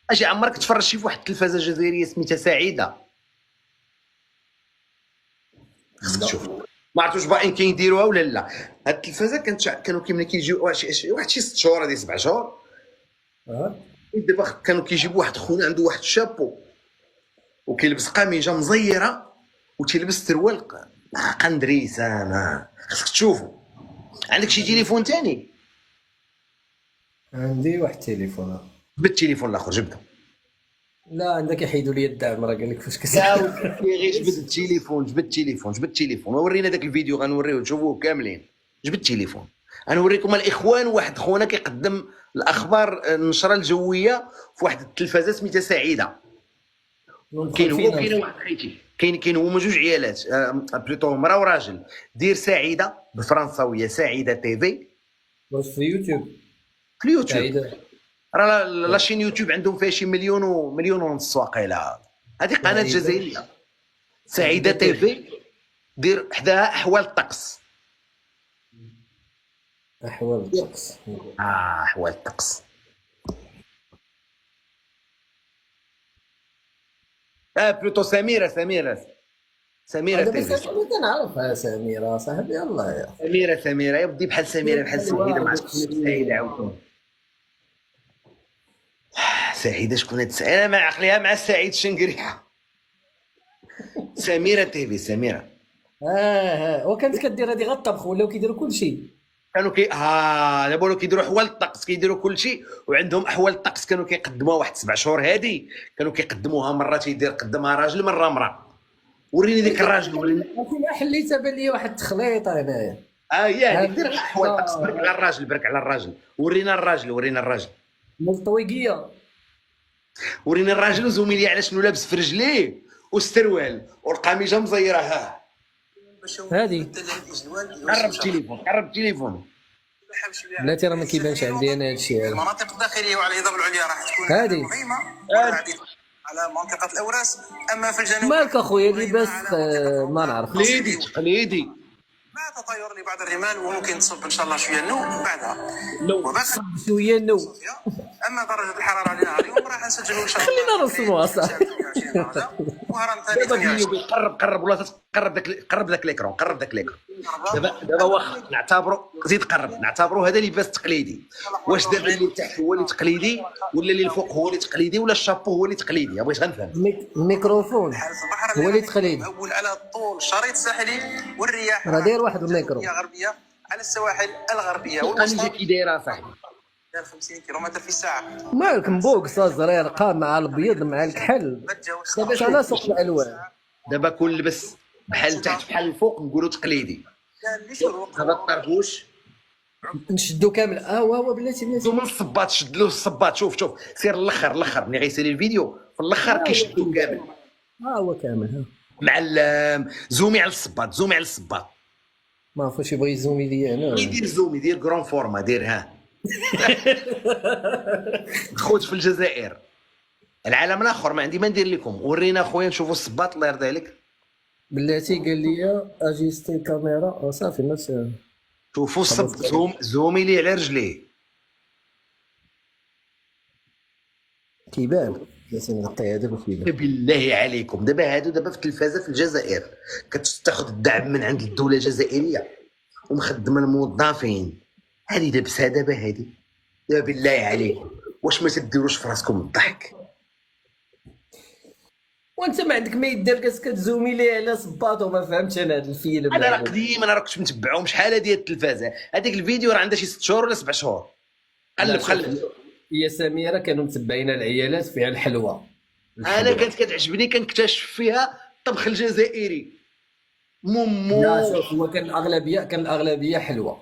اجي عمرك تفرج شي في واحد التلفازه جزائريه سميتها سعيده؟ خصك لا. تشوف. ما عرفتش باقيين كيديروها ولا لا. هاد التلفازه كانوا كيما كيجيو واحد شي 6 شهور هادي 7 شهور. اه دابا كانوا كيجيبوا واحد خونا عنده واحد الشابو وكيلبس قميجه مزيره وتيلبس تروال قندريسه. ما خصك تشوفوا. عندك شي تليفون تاني؟ عندي واحد التليفون. جبد التليفون الاخر جبده. لا عندك يحيدوا لي الدعم، راه قال لك فاش لا كتسمع. ولكن غير جبد التليفون، جبد التليفون، جبد التليفون. ورينا داك الفيديو غنوريوه تشوفوه كاملين. جبد التليفون. غنوريكم الاخوان. واحد خونا كيقدم الاخبار النشره الجويه في واحد التلفازه سميتها سعيده. كاين هو وكاين واحد خيتي. كاين هما جوج عيالات، بلوتو مرا وراجل. دير سعيده بالفرنساويه سعيده تي في واش في يوتيوب؟ في اليوتيوب. سعيدة. راه لاشين يوتيوب عندهم فيها شي مليون ونص واقيلا. هذه قناه جزائريه سعيده تي في. دير حداها احوال الطقس. احوال الطقس. احوال الطقس. بلوتو سميره هذا تي بس في. انا كنعرفها سميرة صاحبي. يلاه يا سميره يا ودي بحال سميره بحال سعيده. ما عرفتش سعيده عاوتاني. سعيده شكون هاد سعيده؟ انا مع عقليها مع سعيد الشنقريحه. سميره تي في سميره. وكانت كدير هذه غير الطبخ ولاو كيديروا كل شيء. كانوا دابا ولاو كيديروا احوال الطقس، كيديروا كل شيء. وعندهم احوال الطقس كانوا كيقدموها واحد 7 شهور هادي. كانوا كيقدموها مره تيدير قدمها راجل مره امراه. وريني ديك الراجل وريني. ما حليتها بان لي واحد التخليطه هنايا. ياه دير احوال الطقس. برك على الراجل، برك على الراجل. ورينا الراجل. ملطويقيه. ورينا الراجل وزميلي على شنو لابس في رجليه والسروال والقميجه مزيره. هذه قرب التليفون. بلاتي راه ما كيبانش عندي انا هادشي هذا. المناطق الداخليه وعلى الهضاب العليا راح تكون هذه مهمه على منطقه الاوراس. اما في الجنوب مالك اخويا لباس ما نعرف. تقليدي مع تطاير لبعض الرمال وممكن تصب ان شاء الله شويه النوم بعدها. لو شويه النو. اما درجه الحراره علينا اليوم راح نسجلوا ان شاء الله خلينا نرسموها صح. 28 درجه وهران ثاني دابا 28. قرب ولا قرب ذاك الاكرون. دابا واخا نعتبروا زيد قرب. نعتبروا هذا لباس تقليدي. واش دابا اللي تحت هو اللي تقليدي ولا اللي الفوق هو اللي تقليدي ولا الشابو هو اللي تقليدي؟ بغيت غنفهم. الميكروفون هو اللي تقليدي. اول على طول الشريط الساحلي والرياح راه داير واحد الميكرو. غربيه على السواحل الغربيه القميجه والوسطى كي دايره صاحبي 50 كيلومتر في الساعه. مالك مبوكس زريرقه مع الابيض مع الكحل. دابا على سوق الالوان. دابا كون لبس بحال تحت بحال الفوق نقولوا تقليدي. دابا الطربوش نشدو كامل. هو بلاتي من الصباط. شد له الصباط. شوف سير الاخر ملي غيسير الفيديو في الاخر كيشدو كامل. هو كامل. معلم زومي على الصباط. ما عرفوش يبغي يزومي ليا انا. يدير زومي دير كرون فورما دير خوت في الجزائر. العالم الاخر ما عندي ما ندير لكم. ورينا خويا نشوفوا الصباط الله يرضي عليك. بلاتي قال لي اجيستي الكاميرا صافي الناس. شوفوا زومي لي على رجليه. كيبان بلاتي نغطي هذا وكيبان. بالله عليكم دابا هادو في التلفازه في الجزائر كتاخذ الدعم من عند الدوله الجزائريه ومخدمه الموظفين. هذه لابسها دابا بالله عليكم واش ما تديروش في راسكم الضحك؟ وانت ما عندك ما يدير كتزومي ليه على صباط وما فهمتش انا هذا الفيلم. انا راه قديم. انا راه كنت متبعهم شحال هذه التلفازه. هذيك الفيديو راه عندها شي 6 شهور ولا 7 شهور. قلب هي سميره كانوا متبعين العيالات فيها الحلوى. انا كانت كتعجبني. كنكتشف فيها الطبخ الجزائري. لا شوف هو كان الاغلبيه حلوى.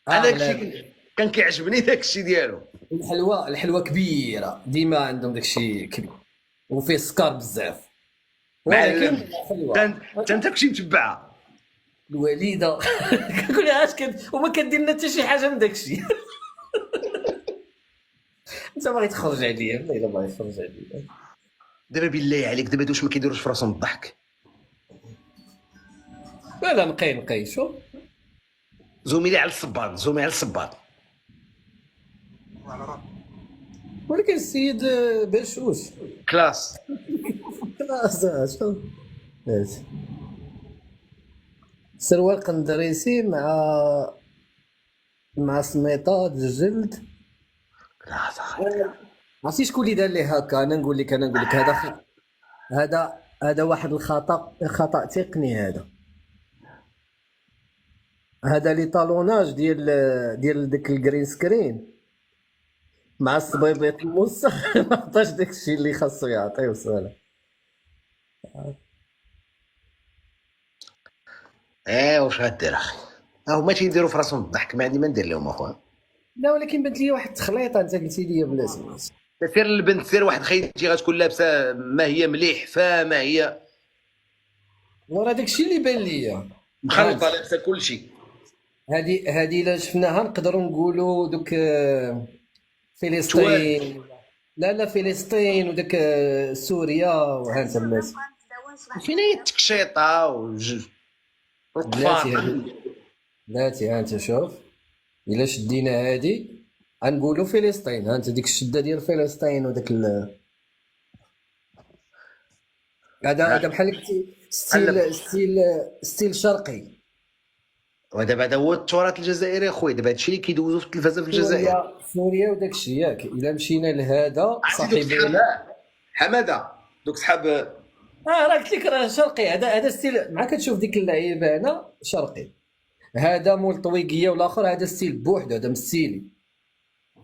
انا داكشي كان كيعجبني داكشي ديالو. الحلوى كبيره ديما عندهم داكشي كبير وفيه سكر بزاف. ولكن انت كنتي متبعها الوليده. كنقول لها اش وما كدير لنا حتى شي حاجه من داكشي. انت باغي تخرج عليا ولا الا باغي تخرج عليا؟ دابا بالله عليك دابا واش ما كيديروش في راسهم الضحك؟ لا نقي شوف. زومي لي على الصباط. ولكن السيد بشوش كلاس. خلاص شوف ماشي. سروال قندريسي مع سميطه د الجلد. لا صاحبي. عرفتي شكون اللي دار ليه هكا؟ انا نقول لك هذا واحد خطا تقني. هذا لي طالوناج ديال داك الجرين سكرين مع الصبيبيط الموسخ. ما عطاش داك الشيء اللي خاصو يعطيه وصاله. واش غدير اخي؟ هما تيديروا في راسهم الضحك، ما عندي ما ندير لهم اخويا. لا ولكن بانت لي واحد التخليطه. انت قلتي لي بلاتي سير البنت، سير واحد خيتي غتكون لابسه ما هي مليح فما هي ورا داك الشيء اللي بان ليا مخلطه لابسه كل شيء. هذه الا شفناها نقدروا نقولوا دوك فلسطين. لا فلسطين وداك سوريا وهانت بلاتي. فين هي التكشيطه بلاتي ها انت شوف. الا شدينا هادي غنقولوا فلسطين. ها انت ديك الشده ديال فلسطين وداك هذا بحال ستيل شرقي. ودابا هذا هو التراث الجزائري اخويا. دابا هادشي اللي كيدوزو في التلفازه في الجزائر. سوريا وداك الشيء ياك. الا مشينا لهذا صاحبي حماده دوك صحاب راه قلت لك راه شرقي. هذا ستيل مع كتشوف ديك اللعيبه هنا شرقي. هذا مول طويقيه والاخر هذا ستيل بوحدو. هذا مستيلي.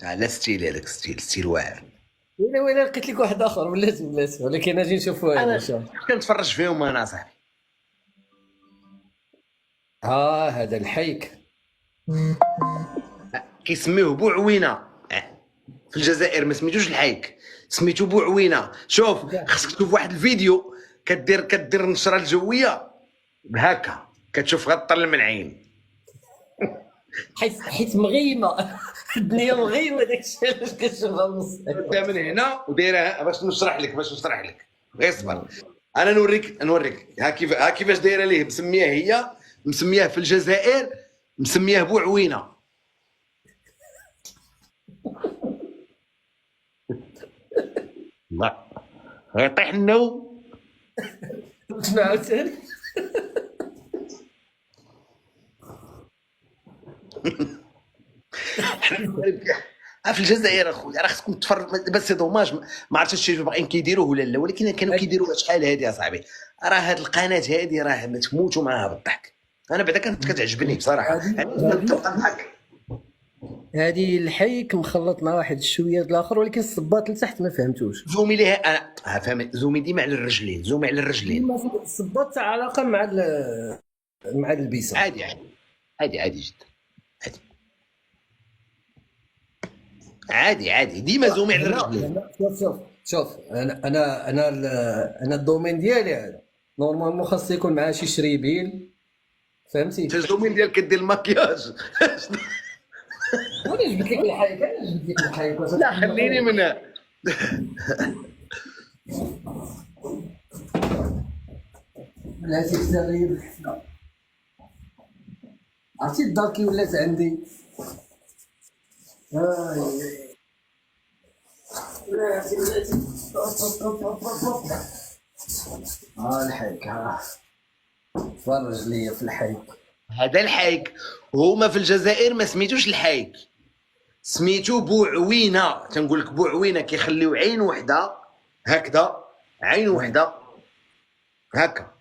لا ستيل هذاك ستيل واعر. ولا لقيت لك واحد اخر بلاتي ولكن اجي نشوفوا هذا ان شاء الله. كنتفرج فيهم انا صاحبي. هذا الحيك كيسميوه بوعوينه في الجزائر. ما سميتوش الحيك، سميتو بوعوينه. شوف خصك تشوف واحد الفيديو كدير النشره الجويه هكا، كتشوف غطل من عين حيت مغيمه. الدنيا مغيمه داك الشيء علاش كتشوفها نص. بدا من هنا ودايره باش نشرح لك غير صبر. انا نوريك ها كيفاش دايره ليه. مسمياه في الجزائر مسمياه بوعوينه. لا غيطيح النوم. شنو عاوتاني؟ في الجزائر اخويا راه خصكم تفرج. بس دوماج ما عرفتش شي باغيين كيديروه ولا لا، ولكن كانوا كيديروها شحال هادي اصاحبي. راه هاد القناه هادي راه ما تموتوا معاها بالضحك. انا بعدا كانت كتعجبني بصراحه. هذه الحيك مخلط مع واحد شويه الاخر، ولكن الصباط لتحت ما فهمتوش. زومي ليه انا فهمت. زومي ديما على الرجلين، زومي على الرجلين. الصباط تاع علاقه مع البيسه. عادي جدا عادي ديما زومي على الرجلين. شوف انا الدومين ديالي هذا نورمالمون خاص يكون معاه شي شريبيل. فهمتي؟ انت الدومين ديالك كدير الماكياج. وانا جبت لك الحيك. لا خليني منها. بلاتي تغيب. عرفتي الدار كي ولات عندي. بلاتي الحيك. فرج ليا في الحيك. هذا الحيك. هما في الجزائر ما سميتوش الحيك، سميتو بوعوينه. تنقول لك بوعوينه كيخليو عين وحده هكذا، عين وحده هكا.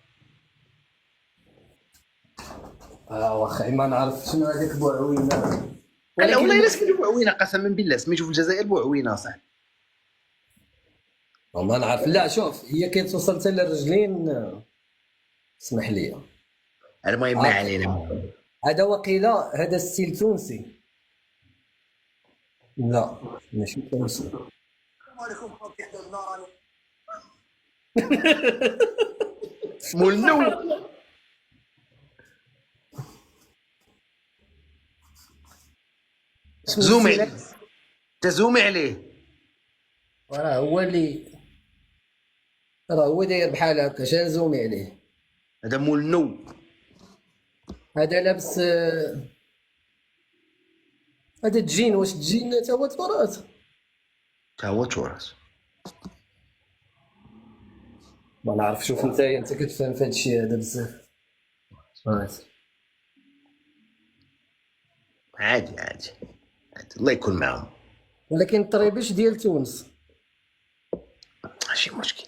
واخا ما نعرف شنو هذيك بوعوينه. لا والله الا سميتو بوعوينه قسما بالله. سميتو في الجزائر بوعوينه صح. ما نعرف. لا شوف هي كتوصل حتى للرجلين. اسمح لي. المهم ما علينا. هذا وقيله هذا ستيل تونسي. لا ماشي تونسي. مولنو زومي عليه. راه هو داير بحال هكا. شنو زومي عليه؟ هذا مولنو. هذا لابس هذا الجين. واش الجين تا هو تراث؟ تا هو تراث. ما نعرف. شوف انت كتفهم في هذا الشيء هذا بزاف. عادي الله يكون معاهم. ولكن الطريبش ديال تونس ماشي مشكل،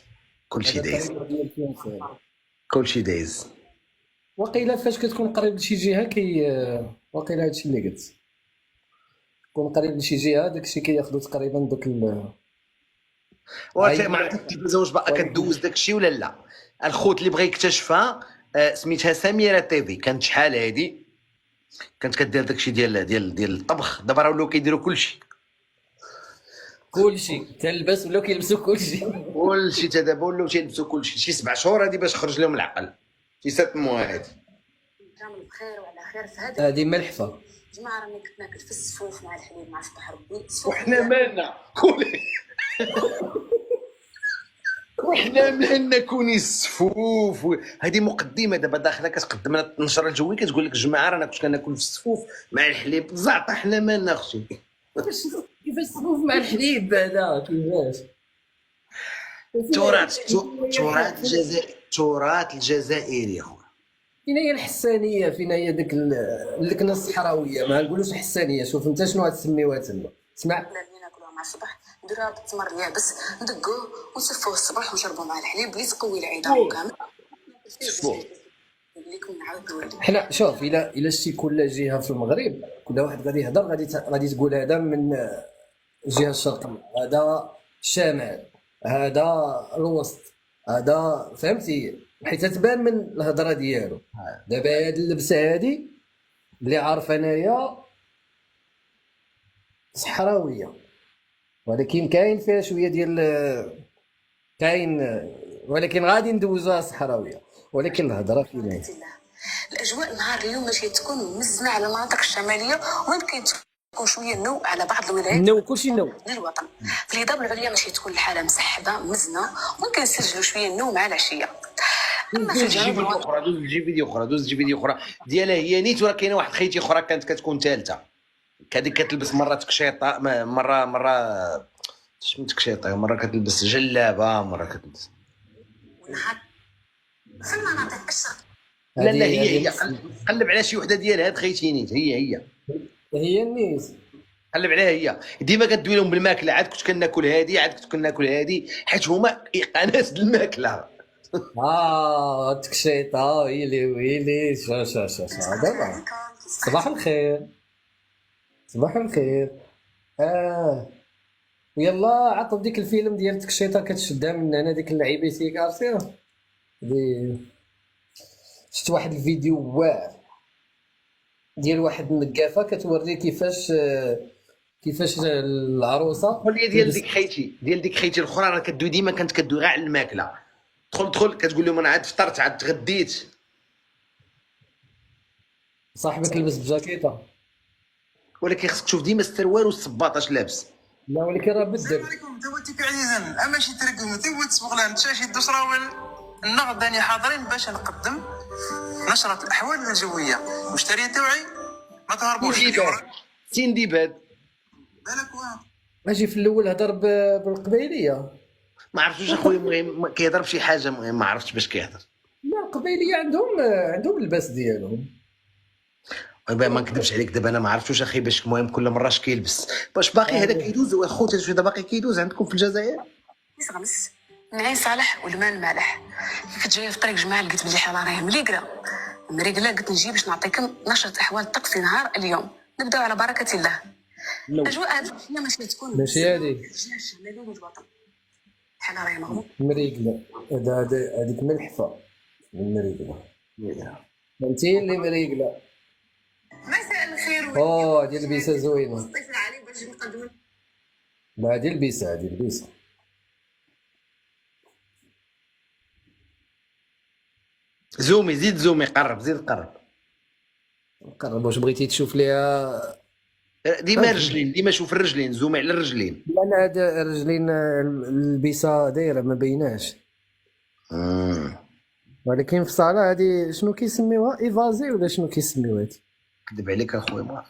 كلشي دايز. الطريبش ديال تونس هذا. كلشي دايز. وقيلا فاش كتكون قريب لشي جهه وقيلا هادشي اللي قلت، كون قريب لشي جهه داكشي كياخدو تقريبا دوك ولكن ما عرفتش واش باقا كدوز داكشي ولا لا. الخوت اللي بغى يكتشفها سميتها سميره تيفي، كانت شحال هادي كانت كدير داكشي ديال الطبخ. دابا راه ولاو كيديروا كلشي تلبس ولاو كيلبسوا كلشي تا دابا ولاو تيلبسوا كلشي. شي 7 شهور هادي باش خرج لهم العقل، شي 6 موا هادي. كامل بخير وعلى خير. في هذا هذه ملحفه. جماعه راني كنت ناكل في السفوف مع الحليب مع صباح ربي. وحنا مالنا كولي وحنا مالنا كوني السفوف. هذه مقدمه دابا داخله كتقدم لنا النشره الجويه، كتقول لك الجماعه رانا كنت كناكل في السفوف مع الحليب. زعطا حنا مالنا اختي. كيفاش السفوف مع الحليب هذا؟ كيفاش تراث الجزائري خويا. فين هي الحسانيه؟ فين هي ديك اللكنه الصحراويه؟ ما نقولوش حسانيه. شوف انت شنو غتسميوها تما. اسمع، اللي ناكلوها مع الصباح نديروها بالتمر اليابس، ندقوه ونسفوه الصباح ونشربوه مع الحليب اللي تقوي العظام كامل. ليكم نعاود نولي. حنا شوف الا شتي كل جهه في المغرب كل واحد غادي يهضر غادي تقول هذا من الجهه الشرقيه، هذا الشمال، هذا الوسط، هذا فهمتي، حيت تبان من الهضره ديالو. دابا هاد اللبسه هادي اللي عارف انايا صحراويه، ولكن كاين فيها شويه ديال كاين، ولكن غادي ندوزوها صحراويه، ولكن الهضره فين هي. الاجواء نهار اليوم ماشي تكون مزنه على المناطق الشماليه، ويمكن تكون شويه النو على بعض الولايات النو كلشي نو للوطن. في الهضاب العليا ماشي تكون الحاله مسحبه مزنه، ممكن نسجلوا شويه النو مع العشيه. اما في الجنوب دوز جي فيديو اخرى ديالها هي نيت. وراه كاينه واحد خيتي اخرى كانت كتكون ثالثه، هذيك كتلبس مره تكشيطه، مره شنو تكشيطه، مره كتلبس جلابه، مره كتلبس ونهار في المناطق الشرق. لا هي قلب على شي وحده ديال هاد خيتي نيت. هي النيت قلب عليها. هي ديما كدوي لهم بالماكله. عاد كنت كناكل هادي، عاد كنت كناكل هادي، حيت هما قناه الماكله. تكشيطه ويلي شا دابا. صباح الخير يلا عطوا ديك الفيلم ديال تكشيطه كتشدها من هنا، ديك اللعيبيتي عرفتيها شفت واحد الفيديو واعر ديال واحد النقافه كتوري كيفاش العروسه. قول لي ديال ديك خيتي الاخرى راه كدوي ديما، كانت كدوي غير على الماكله. دخل كتقول لهم انا عاد فطرت عاد تغديت. صاحبك لبس بجاكيطه، ولكن خصك تشوف ديما السروال والصباط اش لابس. لا ولكن راه السلام بدل. عليكم دواتك عزيزا. اما شي ترقم ثوت سبغلان تشاشي الدسراول النغد داني حاضرين باش نقدم نشرة الاحوال الجويه. مشتري توعي ما تهربوش. سندباد بالك واه اجي في الاول هضر بالقبيليه. ما عرفتش واش اخويا المهم كيهضر بشي حاجه مهم، ما عرفتش باش كيهضر. لا القبيليه عندهم اللباس ديالهم. ما نكذبش عليك، دابا انا ما عرفتش واش اخي باش المهم كل مره اش كيلبس. باش باقي هذا كيدوز خوت، هذا شويه باقي كيدوز عندكم في الجزائر. غمس من عين صالح والماء المالح. كنت جايه في طريق جماعه لقيت بلي حاله راهي مريقله قلت نجي باش نعطيكم نشره احوال الطقس نهار اليوم. نبداو على بركه الله. الاجواء هذه ماشي تكون ماشي هذه الجهه الشماليه للوطن، حنا راهي مغموم مريقله. هذيك ملحفه المريقله، فهمتي اللي مريقله. مساء الخير. هذه البيسه زوينه. الضيف العالي باش نقدموا. لا هذه البيسه زومي زيد زومي، قرب قرب. واش بغيتي تشوف ليها ديما الرجلين، ديما شوف الرجلين، زومي على الرجلين. لان هذا الرجلين البيسه دايره ما بيناش. ولكن في الصاله هذه شنو كيسميوها، ايفازي ولا شنو كيسميوها هذه؟ كذب عليك اخويا ما